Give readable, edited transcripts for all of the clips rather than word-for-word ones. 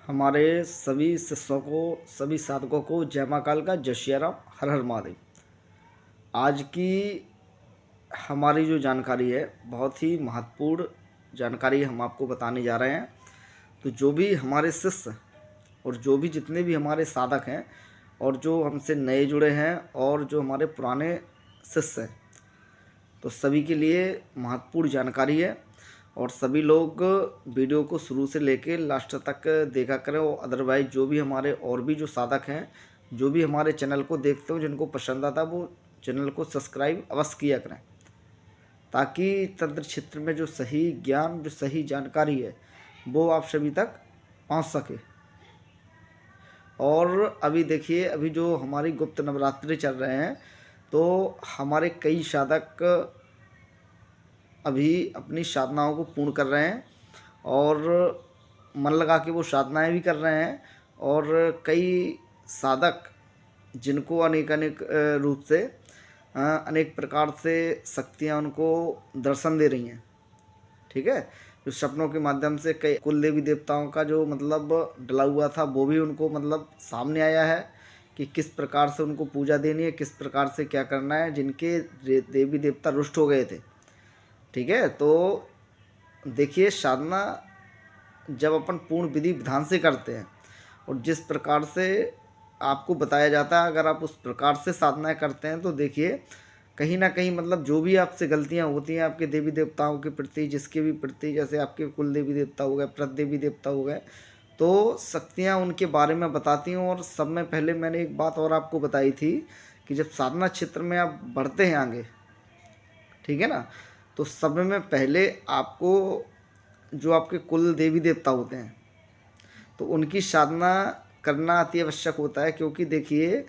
हमारे सभी शिष्यों को, सभी साधकों को जय माँ काल का, जय श्री राम, हर हर महादेव। आज की हमारी जो जानकारी है बहुत ही महत्वपूर्ण जानकारी हम आपको बताने जा रहे हैं। तो जो भी हमारे शिष्य और जो भी जितने भी हमारे साधक हैं और जो हमसे नए जुड़े हैं और जो हमारे पुराने शिष्य हैं, तो सभी के लिए महत्वपूर्ण जानकारी है। और सभी लोग वीडियो को शुरू से लेके लास्ट तक देखा करें। और अदरवाइज जो भी हमारे और भी जो साधक हैं, जो भी हमारे चैनल को देखते हो, जिनको पसंद आता, वो चैनल को सब्सक्राइब अवश्य किया करें, ताकि तंत्र क्षेत्र में जो सही ज्ञान, जो सही जानकारी है, वो आप सभी तक पहुंच सके। और अभी देखिए, अभी जो हमारी गुप्त नवरात्रि चल रहे हैं, तो हमारे कई साधक अभी अपनी साधनाओं को पूर्ण कर रहे हैं और मन लगा के वो साधनाएं भी कर रहे हैं। और कई साधक जिनको अनेक अनेक रूप से अनेक प्रकार से शक्तियाँ उनको दर्शन दे रही हैं। ठीक है, जो सपनों के माध्यम से कई कुल देवी देवताओं का जो मतलब डला हुआ था, वो भी उनको मतलब सामने आया है कि किस प्रकार से उनको पूजा देनी है, किस प्रकार से क्या करना है, जिनके देवी देवता रुष्ट हो गए थे। ठीक है, तो देखिए, साधना जब अपन पूर्ण विधि विधान से करते हैं और जिस प्रकार से आपको बताया जाता है, अगर आप उस प्रकार से साधनाएं करते हैं, तो देखिए कहीं ना कहीं मतलब जो भी आपसे गलतियां होती हैं आपके देवी देवताओं के प्रति, जिसके भी प्रति, जैसे आपके कुल देवी देवता हो गए, प्रत देवी देवता हो गए, तो शक्तियां उनके बारे में बताती हैं। और सब में पहले मैंने एक बात और आपको बताई थी कि जब साधना क्षेत्र में आप बढ़ते हैं आगे, ठीक है ना, तो सब में पहले आपको जो आपके कुल देवी देवता होते हैं, तो उनकी साधना करना अति आवश्यक होता है। क्योंकि देखिए,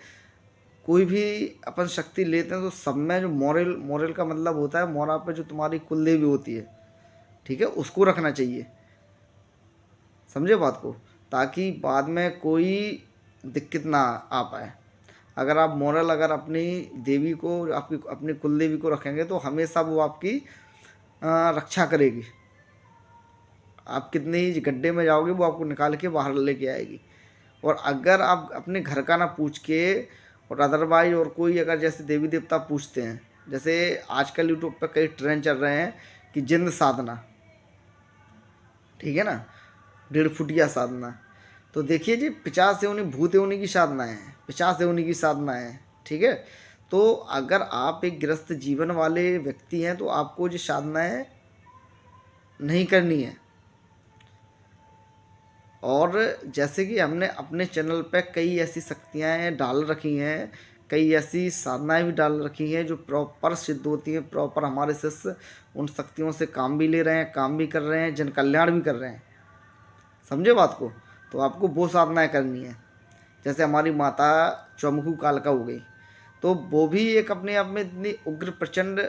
कोई भी अपन शक्ति लेते हैं तो सब में जो मोरल मोरल का मतलब होता है, मोरा पे जो तुम्हारी कुल देवी होती है, ठीक है, उसको रखना चाहिए। समझे बात को, ताकि बाद में कोई दिक्कत ना आ पाए। अगर आप मोरल अगर अपनी देवी को, आपकी अपनी कुल देवी को रखेंगे, तो हमेशा वो आपकी रक्षा करेगी। आप कितने ही गड्ढे में जाओगे, वो आपको निकाल के बाहर लेके आएगी। और अगर आप अपने घर का ना पूछ के, और अदरवाइज और कोई अगर जैसे देवी देवता पूछते हैं, जैसे आजकल यूट्यूब पर कई ट्रेंड चल रहे हैं कि जिंद साधना, ठीक है ना, 1.5 फुटिया साधना, तो देखिए जी 50 से उन्हीं भूत योनि की साधना है, 50 से उन्हीं की साधना है। ठीक है, तो अगर आप एक गृहस्थ जीवन वाले व्यक्ति हैं, तो आपको जो साधनाएं नहीं करनी है। और जैसे कि हमने अपने चैनल पे कई ऐसी शक्तियाँ डाल रखी हैं, कई ऐसी साधनाएं भी डाल रखी हैं जो प्रॉपर सिद्ध होती हैं, प्रॉपर हमारे शिष्य उन शक्तियों से काम भी ले रहे हैं, काम भी कर रहे हैं, जन कल्याण भी कर रहे हैं। समझे बात को, तो आपको वो साधनाएं करनी है। जैसे हमारी माता चौमुखी कालिका हो गई, तो वो भी एक अपने आप में इतनी उग्र प्रचंड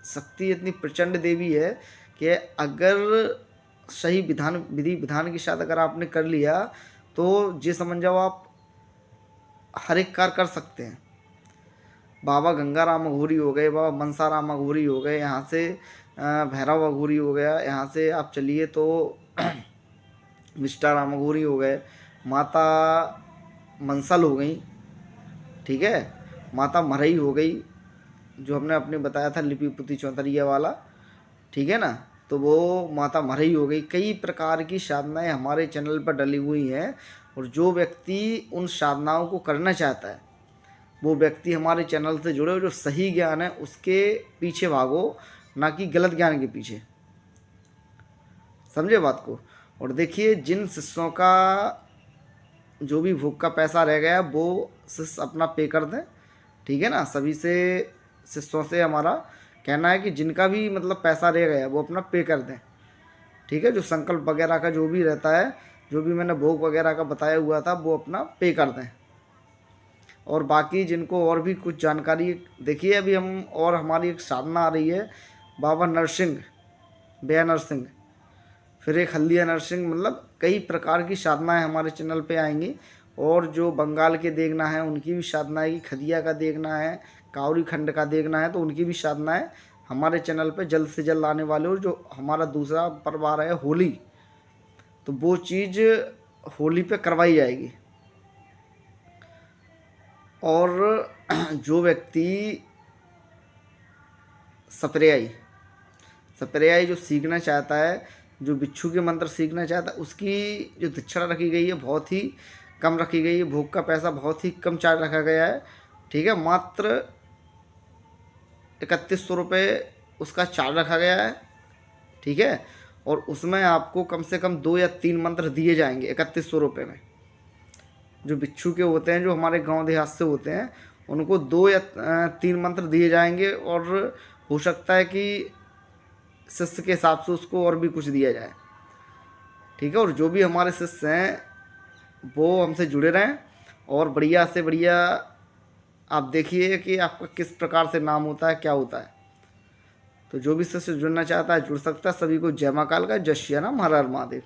शक्ति, इतनी प्रचंड देवी है कि अगर सही विधान, विधि विधान के साथ अगर आपने कर लिया, तो ये समझ जाओ आप हर एक कार्य कर सकते हैं। बाबा गंगा राम अघोरी हो गए, बाबा मनसा राम अघोरी हो गए, यहाँ से भैरव अघोरी हो गया, यहाँ से आप चलिए तो मिस्टर राम अघोरी हो गए, माता मंसल हो गई, ठीक है, माता मरई हो गई, जो हमने अपने बताया था लिपि पुती चौतरिया वाला, ठीक है ना, तो वो माता मरई हो गई। कई प्रकार की साधनाएं हमारे चैनल पर डली हुई हैं। और जो व्यक्ति उन साधनाओं को करना चाहता है, वो व्यक्ति हमारे चैनल से जुड़े, जो सही ज्ञान है उसके पीछे भागो, ना कि गलत ज्ञान के पीछे। समझे बात को। और देखिए, जिन शिष्यों का जो भी भोग का पैसा रह गया, वो शिष्य अपना पे कर दें, ठीक है ना। सभी से शिष्यों से हमारा कहना है कि जिनका भी मतलब पैसा रह गया, वो अपना पे कर दें, ठीक है। जो संकल्प वगैरह का जो भी रहता है, जो भी मैंने भोग वगैरह का बताया हुआ था, वो अपना पे कर दें। और बाकी जिनको और भी कुछ जानकारी, देखिए अभी हम, और हमारी एक साधना आ रही है, बाबा नरसिंह, बेया नरसिंह, फिर एक हल्दिया नरसिंह, मतलब कई प्रकार की साधनाएं हमारे चैनल पे आएंगी। और जो बंगाल के देखना है उनकी भी साधनाएं, की खदिया का देखना है, कावरी खंड का देखना है, तो उनकी भी साधनाएं हमारे चैनल पे जल्द से जल्द आने वाले हो। जो हमारा दूसरा पर्व आ रहा है होली, तो वो चीज़ होली पे करवाई जाएगी। और जो व्यक्ति सप्रेयाई सप्रेयाई जो सीखना चाहता है, जो बिच्छू के मंत्र सीखना चाहता है, उसकी जो दक्षिणा रखी गई है बहुत ही कम रखी गई है। भोग का पैसा बहुत ही कम चार्ज रखा गया है। ठीक है, मात्र 3100 रुपये उसका चार्ज रखा गया है। ठीक है, और उसमें आपको कम से कम 2 या 3 मंत्र दिए जाएंगे 3100 रुपये में। जो बिच्छू के होते हैं, जो हमारे गांव देहात से होते हैं, उनको 2 या 3 मंत्र दिए जाएंगे। और हो सकता है कि शिष्य के हिसाब से उसको और भी कुछ दिया जाए। ठीक है, और जो भी हमारे शिष्य हैं वो हमसे जुड़े रहें, और बढ़िया से बढ़िया आप देखिए कि आपका किस प्रकार से नाम होता है, क्या होता है। तो जो भी शिष्य जुड़ना चाहता है जुड़ सकता है। सभी को जय मां काल का, जय श्री राम, हर हर महादेव।